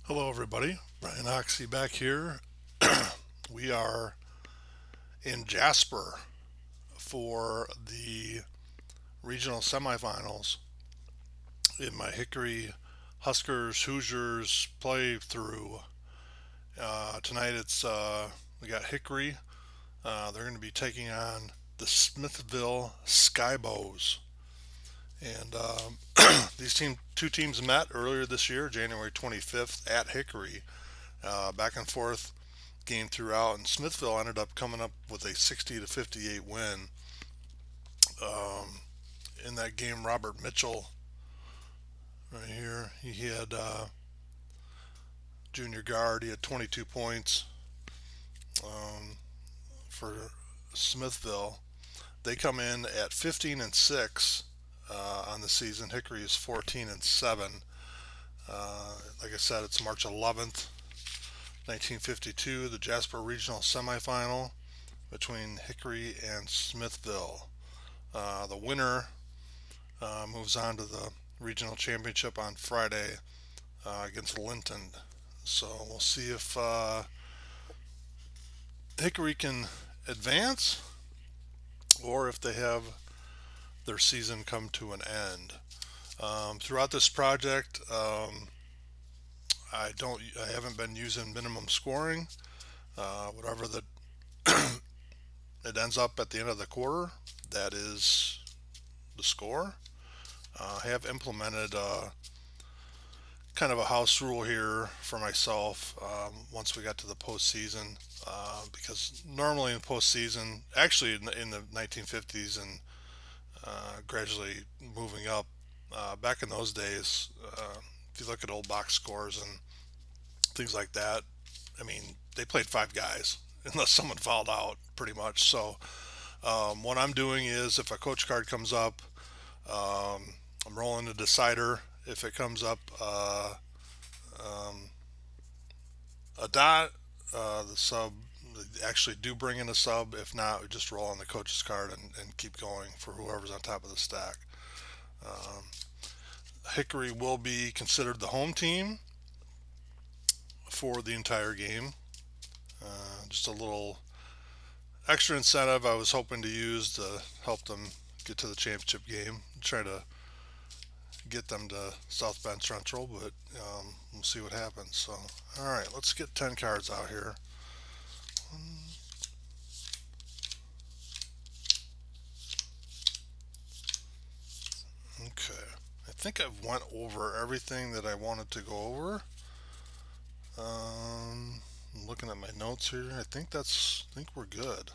Hello, everybody. Brian Oxy back here. We are in Jasper for the regional semifinals in my Hickory Huskers Hoosiers playthrough. Tonight we got Hickory. They're going to be taking on the Smithville Skibos. And these two teams met earlier this year, January 25th, at Hickory. Back and forth game throughout, and Smithville ended up coming up with a 60-58 win. Um, in that game, Robert Mitchell, right here, he had junior guard. He had 22 points um, for Smithville. They come in at 15-6 on the season. Hickory is 14-7. Like I said, it's March 11th, 1952, the Jasper Regional semifinal between Hickory and Smithville. The winner moves on to the regional championship on Friday against Linton. So we'll see if Hickory can advance or if they have their season come to an end. Throughout this project, I haven't been using minimum scoring. Whatever it ends up at the end of the quarter, that is the score. I have implemented kind of a house rule here for myself once we got to the postseason, because normally in the postseason, actually in the 1950s and gradually moving up, back in those days, if you look at old box scores and things like that, I mean, they played five guys unless someone fouled out, pretty much. So what I'm doing is if a coach card comes up, I'm rolling a decider. If it comes up um, a dot, the sub actually do bring in a sub. If not, we just roll on the coach's card and keep going for whoever's on top of the stack. Um, Hickory will be considered the home team for the entire game. Just a little extra incentive I was hoping to use to help them get to the championship game. Try to get them to South Bend Central, but we'll see what happens. So, all right, let's get 10 cards out here. Okay, I think I've went over everything that I wanted to go over. I'm looking at my notes here. I think we're good.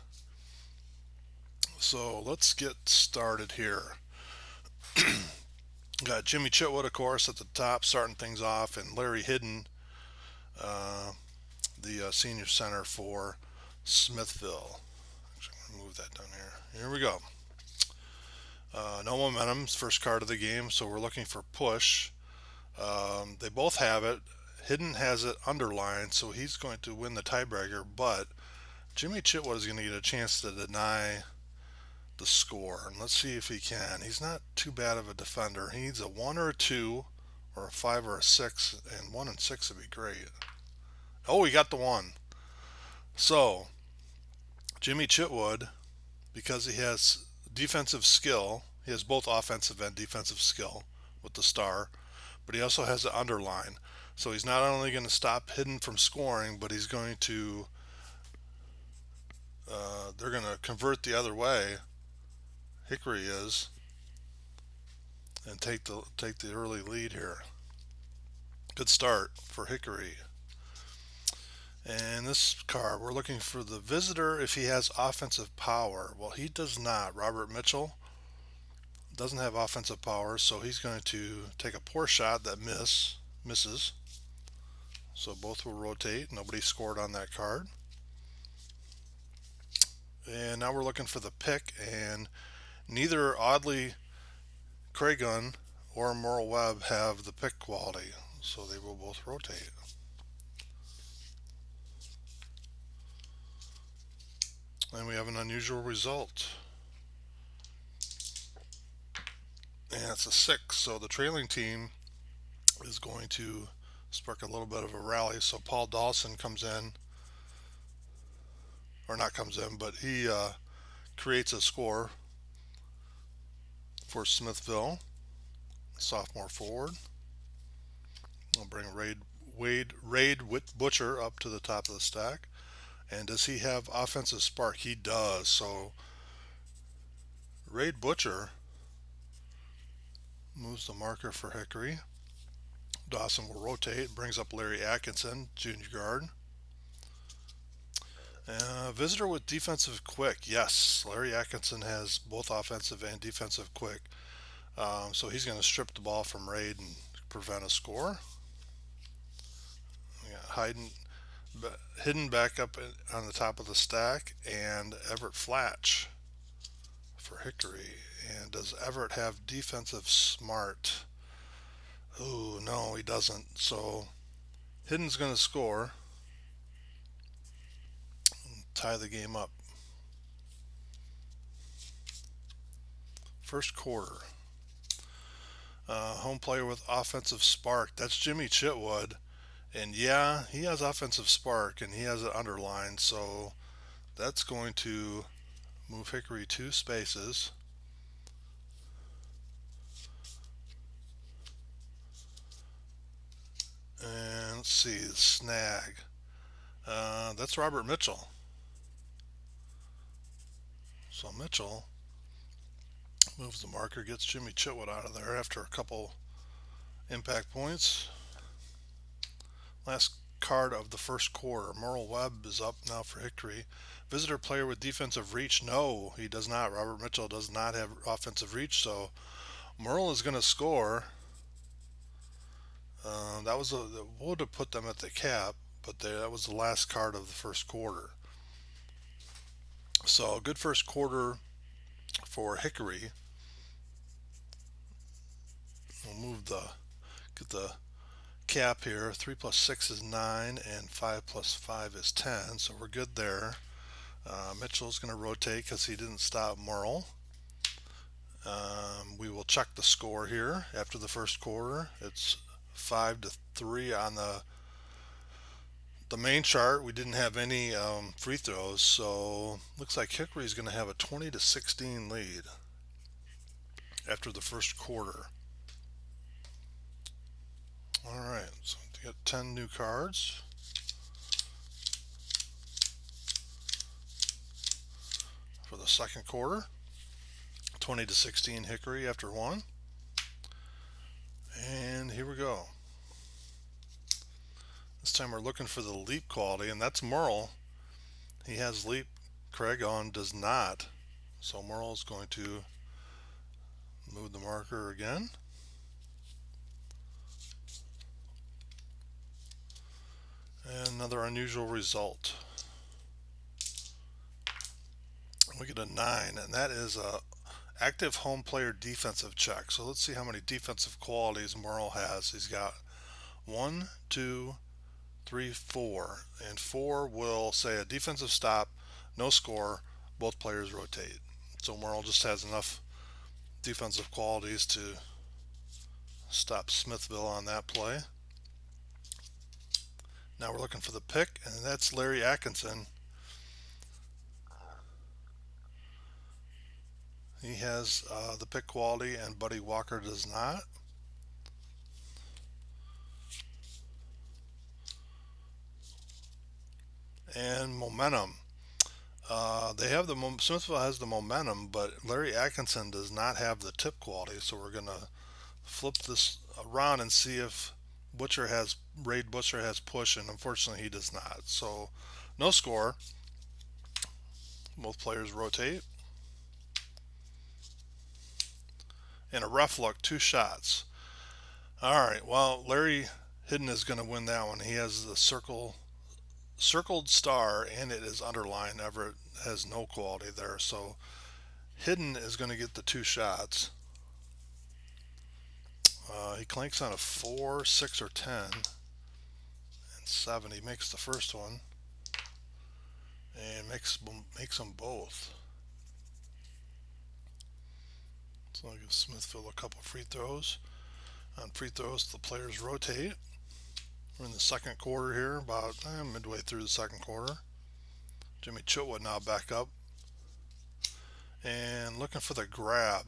So let's get started here. Got Jimmy Chitwood, of course, at the top, starting things off, and Larry Hidden, uh, the senior center for Smithville. Actually, I'm gonna move that down here. Here we go. No momentum, first card of the game, so we're looking for push. They both have it. Hidden has it underlined, so he's going to win the tiebreaker, but Jimmy Chitwood is going to get a chance to deny the score. And let's see if he can. He's not too bad of a defender. He needs a 1 or a 2, or a 5 or a 6, and 1 and 6 would be great. Oh, he got the 1. So, Jimmy Chitwood, because he has defensive skill, he has both offensive and defensive skill with the star, but he also has an underline. So he's not only going to stop Hidden from scoring, but he's going to, they're going to convert the other way. Hickory is, and take the early lead here. Good start for Hickory. And this card, we're looking for the visitor if he has offensive power. Well, he does not. Robert Mitchell doesn't have offensive power, so he's going to take a poor shot that misses. So both will rotate. Nobody scored on that card. And now we're looking for the pick, and neither Oddly Craigun or Merle Webb have the pick quality, so they will both rotate. And we have an unusual result. And it's a 6, so the trailing team is going to spark a little bit of a rally. So Paul Dawson comes in, or not comes in, but he creates a score for Smithville, sophomore forward. I'll bring Raid Butcher up to the top of the stack. And does he have offensive spark? He does. So Raid Butcher moves the marker for Hickory. Dawson will rotate, brings up Larry Atkinson, junior guard. Visitor with defensive quick. Yes, Larry Atkinson has both offensive and defensive quick. So he's going to strip the ball from Raid and prevent a score. We got hidden back up on the top of the stack, and Everett Flatch for Hickory. And does Everett have defensive smart? Oh, no, he doesn't. So Hidden's going to score, tie the game up. First quarter. Home player with offensive spark. That's Jimmy Chitwood. And yeah, he has offensive spark and he has it underlined. So that's going to move Hickory 2 spaces. And let's see, snag. That's Robert Mitchell. So Mitchell moves the marker, gets Jimmy Chitwood out of there after a couple impact points. Last card of the first quarter. Merle Webb is up now for Hickory. Visitor player with defensive reach. No, he does not. Robert Mitchell does not have offensive reach, so Merle is going to score. That would have put them at the cap, but that was the last card of the first quarter. So good first quarter for Hickory. We'll get the cap here. 3 plus 6 is 9, and 5 plus 5 is 10, so we're good there. Mitchell's going to rotate because he didn't stop Merle. We will check the score here after the first quarter. It's 5-3 on the main chart. We didn't have any free throws, so looks like Hickory's going to have a 20-16 lead after the first quarter. All right, so to get 10 new cards. For the second quarter, 20-16 Hickory after one. And here we go. This time we're looking for the leap quality, and that's Merle. He has leap. Craig on does not. So Merle is going to move the marker again. And another unusual result. We get a 9, and that is a active home player defensive check. So let's see how many defensive qualities Merle has. He's got 1, 2, 3, 4, and 4 will say a defensive stop, no score, both players rotate. So Merle just has enough defensive qualities to stop Smithville on that play. Now we're looking for the pick, and that's Larry Atkinson. He has the pick quality, and Buddy Walker does not. And momentum. Smithville has the momentum, but Larry Atkinson does not have the tip quality. So we're gonna flip this around and see if Raid Butcher has push, and unfortunately he does not. So no score. Both players rotate. And a rough look, 2 shots. All right, well, Larry Hidden is going to win that one. He has the circled star, and it is underlined. Everett has no quality there. So Hidden is going to get the 2 shots. He clanks on a 4, 6, or 10, and 7. He makes the first one, and makes them both. So I'll give Smithville a couple free throws. On free throws, the players rotate. We're in the second quarter here, about midway through the second quarter. Jimmy Chitwood now back up and looking for the grab.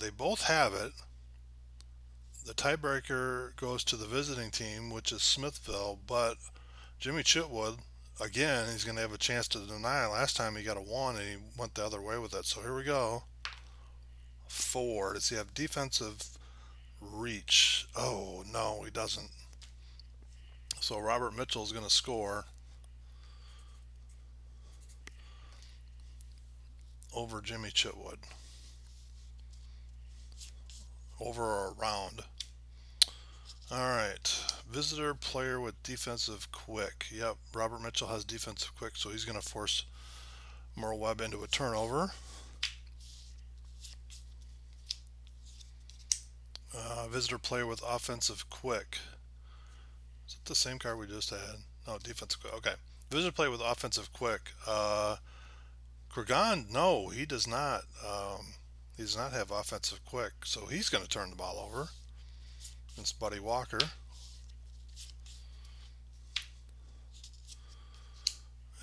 They both have it. The tiebreaker goes to the visiting team, which is Smithville, but Jimmy Chitwood, again, he's going to have a chance to deny. Last time he got a 1 and he went the other way with it. So here we go. 4. Does he have defensive reach? Oh, no, he doesn't. So Robert Mitchell is going to score over Jimmy Chitwood. Over or around. All right. Visitor player with defensive quick. Yep, Robert Mitchell has defensive quick, so he's going to force Merle Webb into a turnover. Visitor player with offensive quick. Is it the same card we just had? No, defensive quick. Okay. Visitor player with offensive quick. Kragan, no, he does not. He does not have offensive quick, so he's going to turn the ball over. It's Buddy Walker.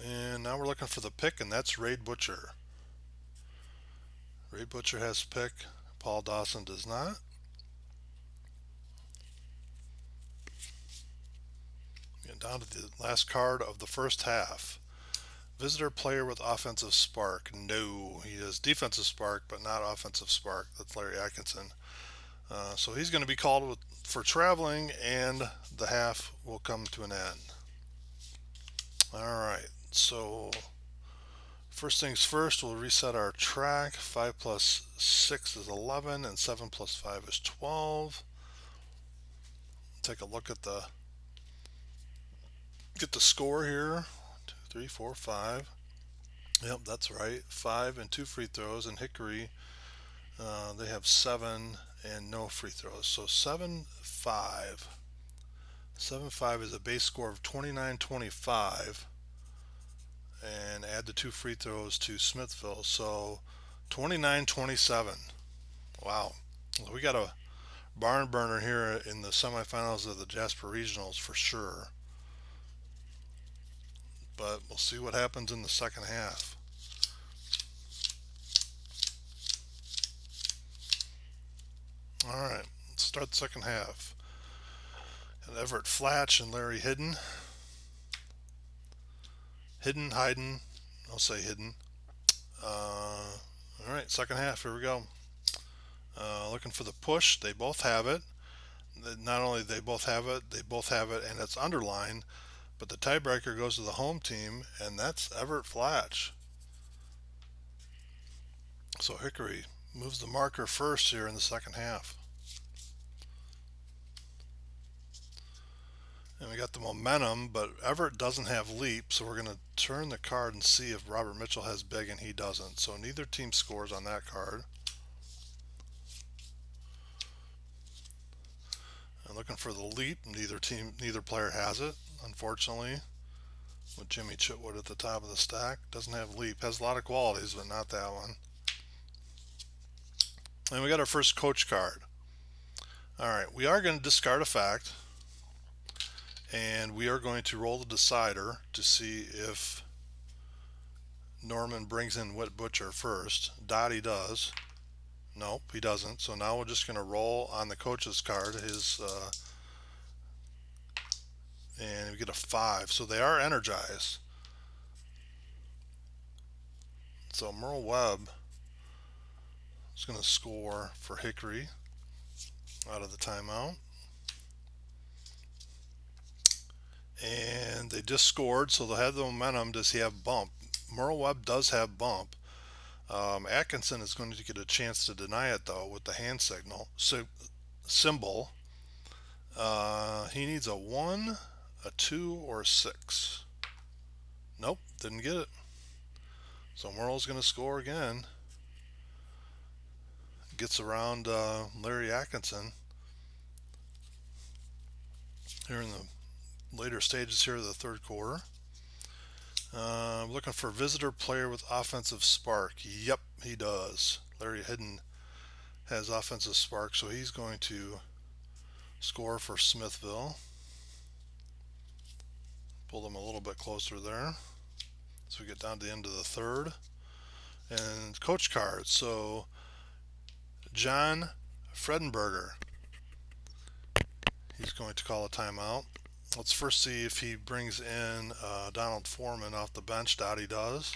And now we're looking for the pick, and that's Raid Butcher. Raid Butcher has pick. Paul Dawson does not. Getting down to the last card of the first half. Visitor player with offensive spark. No, he has defensive spark, but not offensive spark. That's Larry Atkinson. So he's going to be called for traveling, and the half will come to an end. All right. So first things first, we'll reset our track. 5 plus 6 is 11, and 7 plus 5 is 12. Take a look at the score here. 1, 2, 3, 4, 5. Yep, that's right. 5 and 2 free throws. And Hickory, they have 7 and no free throws. So 7-5. 7-5 is a base score of 29-25. And add the 2 free throws to Smithville. So 29-27. Wow. We got a barn burner here in the semifinals of the Jasper Regionals for sure. But we'll see what happens in the second half. All right, let's start the second half. And Everett Flatch and Larry Hidden. Hidden. I'll say Hidden. All right, second half. Here we go. Looking for the push. They both have it. Not only they both have it, and it's underlined. But the tiebreaker goes to the home team, and that's Everett Flatch. So Hickory moves the marker first here in the second half. And we got the momentum, but Everett doesn't have leap, so we're going to turn the card and see if Robert Mitchell has big, and he doesn't. So neither team scores on that card. And looking for the leap, neither player has it, unfortunately. With Jimmy Chitwood at the top of the stack. Doesn't have leap. Has a lot of qualities, but not that one. And we got our first coach card. All right, we are going to discard a fact. And we are going to roll the decider to see if Norman brings in Whit Butcher first. Dottie does. Nope, he doesn't. So now we're just going to roll on the coach's card. And we get a 5. So they are energized. So Merle Webb is going to score for Hickory out of the timeout. And they just scored, so they'll have the momentum. Does he have bump? Merle Webb does have bump. Atkinson is going to get a chance to deny it, though, with the hand symbol. He needs a 1, a 2, or a 6. Nope, didn't get it. So Merle's going to score again. Gets around Larry Atkinson here in the later stages here of the third quarter. Looking for visitor player with offensive spark. Yep, he does. Larry Hidden has offensive spark, so he's going to score for Smithville. Pull them a little bit closer there. So we get down to the end of the third. And coach cards. So John Fredenberger, he's going to call a timeout. Let's first see if he brings in Donald Foreman off the bench. Dottie does.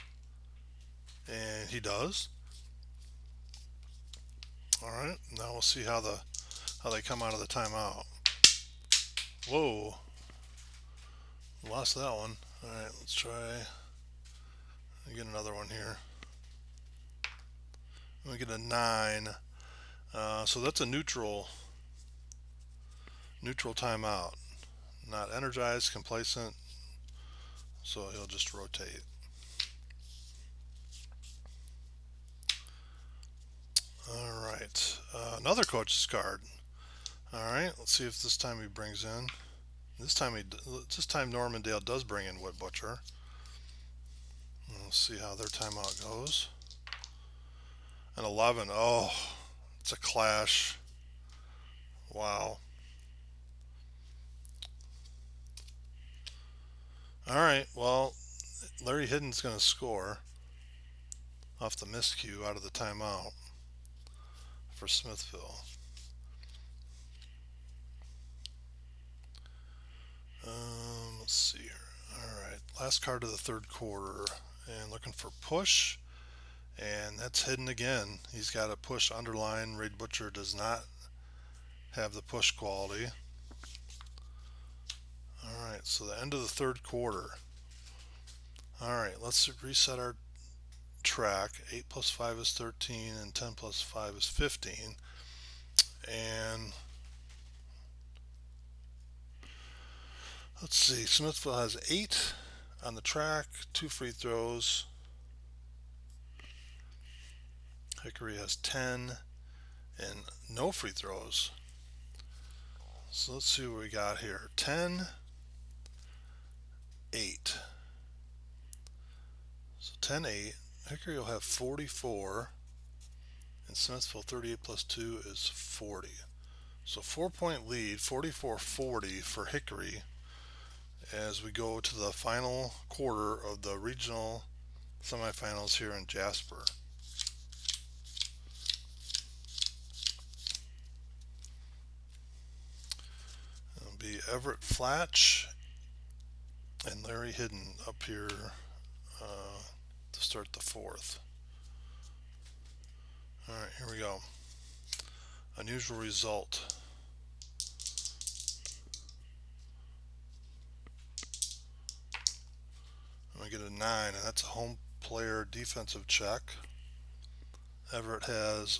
And he does. All right, now we'll see how they come out of the timeout. Whoa, lost that one. All right, let's try get another one here. We get a 9. So that's a neutral timeout. Not energized, complacent. So he'll just rotate. All right, another coach's card. All right, let's see if this time he brings in. This time Normandale does bring in Wood Butcher. We'll see how their timeout goes. An 11. Oh, it's a clash. Wow. All right, well, Larry Hidden's going to score off the miscue out of the timeout for Smithville. Let's see here. All right, last card of the third quarter, and looking for push, and that's Hidden again. He's got a push underline. Raid Butcher does not have the push quality. All right, so the end of the third quarter. All right, let's reset our track. 8 plus 5 is 13, and 10 plus 5 is 15. And let's see, Smithville has 8 on the track, 2 free throws. Hickory has 10 and no free throws. So let's see what we got here. 10, 8. So 10, 8. Hickory will have 44, and Smithville 38 plus 2 is 40. So 4-point lead, 44-40 for Hickory as we go to the final quarter of the regional semifinals here in Jasper. It'll be Everett Flatch and Larry Hidden up here to start the fourth. All right, here we go. Unusual result. We get a 9, and that's a home player defensive check. Everett has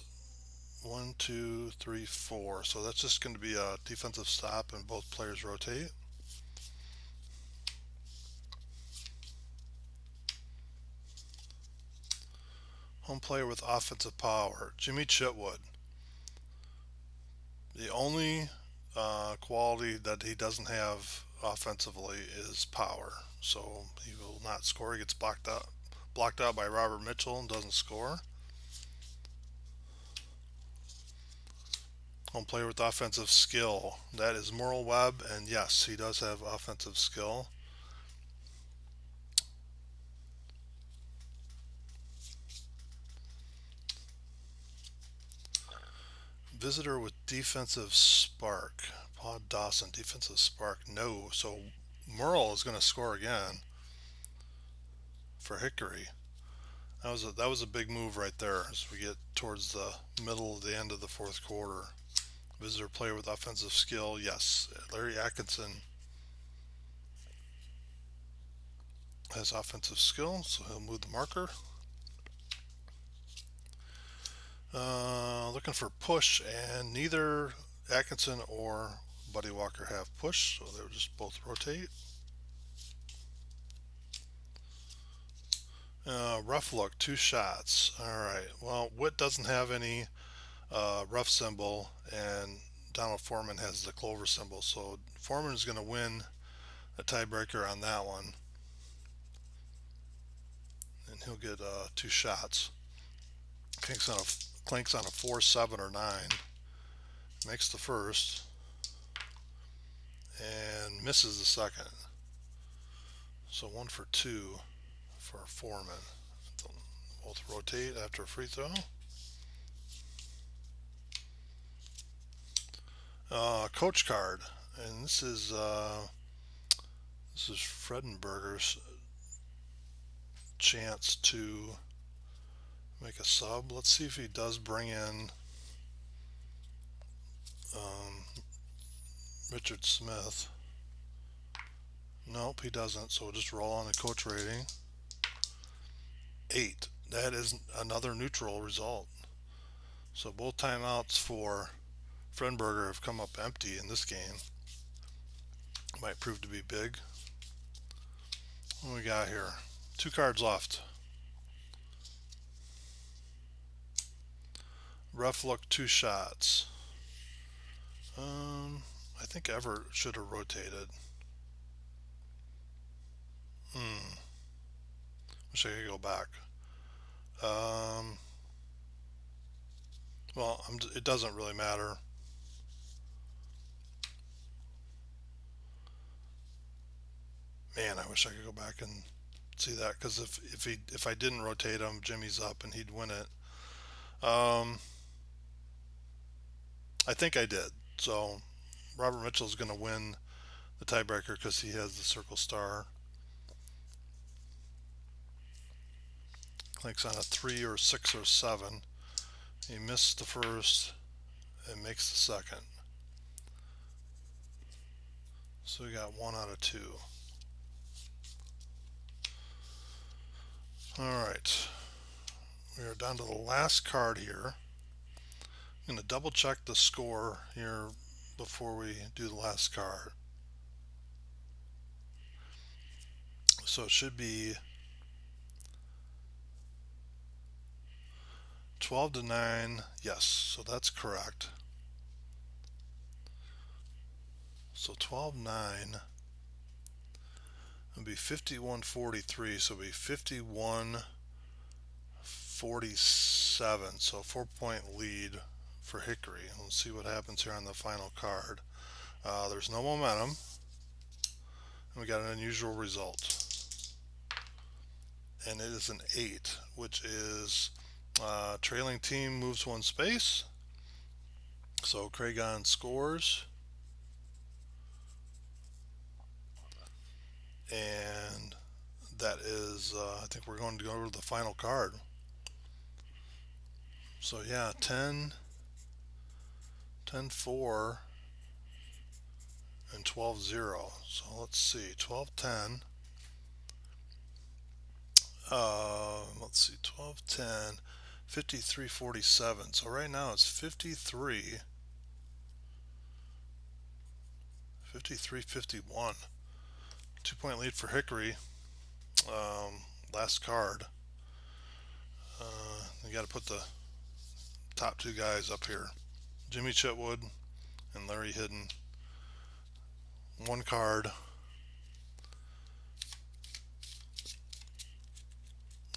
1, 2, 3, 4. So that's just going to be a defensive stop, and both players rotate. Home player with offensive power, Jimmy Chitwood. The only quality that he doesn't have offensively is power. So he will not score. He gets blocked out by Robert Mitchell and doesn't score. Home player with offensive skill, that is Merle Webb, and yes, he does have offensive skill. Visitor with defensive spark, Paul Dawson, defensive spark, no. So Merle is going to score again for Hickory. That was a big move right there as we get towards the middle of the end of the fourth quarter. Visitor player with offensive skill, yes. Larry Atkinson has offensive skill, so he'll move the marker. Looking for push, and neither Atkinson or Buddy Walker have push, so they'll just both rotate. Rough look, 2 shots. All right. Well, Witt doesn't have any rough symbol, and Donald Foreman has the clover symbol. So Foreman is going to win a tiebreaker on that one, and he'll get 2 shots. Clanks on a 4, 7, or 9. Makes the first and misses the second. So 1 for 2 for Foreman. Both rotate after a free throw. Coach card, and this is Fredenberger's chance to make a sub. Let's see if he does bring in Richard Smith. Nope, he doesn't. So we'll just roll on the coach rating. 8. That is another neutral result. So both timeouts for Fredenberger have come up empty in this game. Might prove to be big. What do we got here? 2 cards left. Ref look 2 shots. I think Everett should have rotated. Wish I could go back. Well, it doesn't really matter. Man, I wish I could go back and see that, because if I didn't rotate him, Jimmy's up and he'd win it. I think I did. So Robert Mitchell's going to win the tiebreaker because he has the circle star. Clinks on a 3 or 6 or 7. He missed the first and makes the second. So we got 1 out of 2. Alright. We are down to the last card here. I'm going to double check the score here before we do the last card. So it should be 12 to 9. Yes, so that's correct. So 12-9 would be 51-43, so it would be 51-47. So 4-point lead for Hickory. Let's see what happens here on the final card. There's no momentum, and we got an unusual result. And it is an 8, which is trailing team moves 1 space. So Cragon scores. And that is, I think we're going to go to the final card. So yeah, 10, 10-4, and 12-0. So let's see, 12-10. Let's see, 12-10, 53-47. So right now it's 53-51. 2-point lead for Hickory. Last card. You got to put the top 2 guys up here. Jimmy Chitwood and Larry Hidden. 1 card.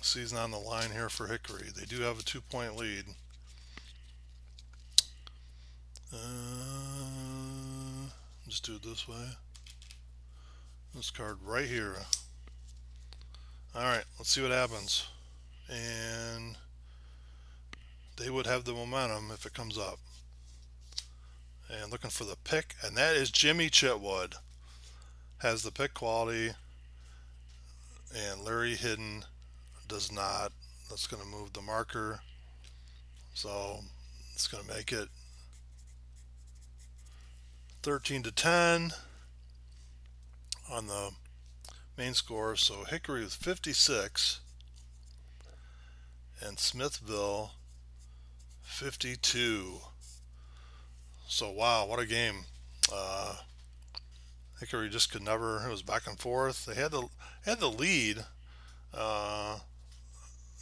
Season on the line here for Hickory. They do have a 2-point lead. Just do it this way. This card right here. Alright, let's see what happens. And they would have the momentum if it comes up. And looking for the pick, and that is Jimmy Chitwood. Has the pick quality, and Larry Hidden does not. That's going to move the marker. So it's going to make it 13-10 on the main score. So Hickory with 56 and Smithville 52. So wow, what a game. Hickory just could never, it was back and forth. They had the lead, a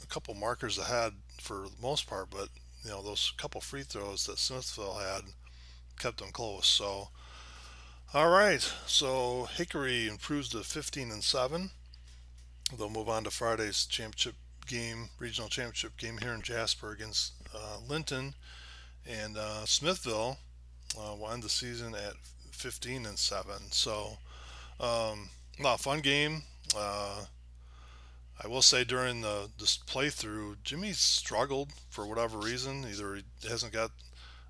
couple markers ahead for the most part, but you know, those couple free throws that Smithville had kept them close. So all right, so Hickory improves to 15-7. They'll move on to Friday's championship game, regional championship game here in Jasper against Linton, and Smithville will end the season at 15-7. So, fun game. Uh, I will say during this playthrough, Jimmy struggled for whatever reason. Either he hasn't got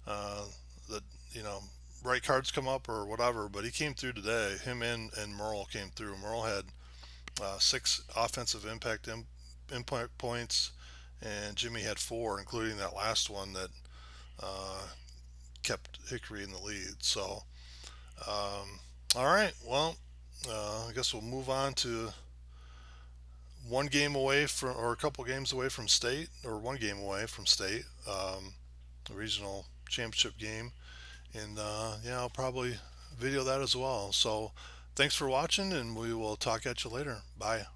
uh, the you know right cards come up or whatever, but he came through today. Him and Merle came through. Merle had 6 offensive impact points, and Jimmy had 4, including that last one that uh, kept Hickory in the lead. So, all right, well, I guess we'll move on to one game away from, or a couple games away from state, or one game away from state, the regional championship game. And yeah, I'll probably video that as well. So, thanks for watching, and we will talk at you later. Bye.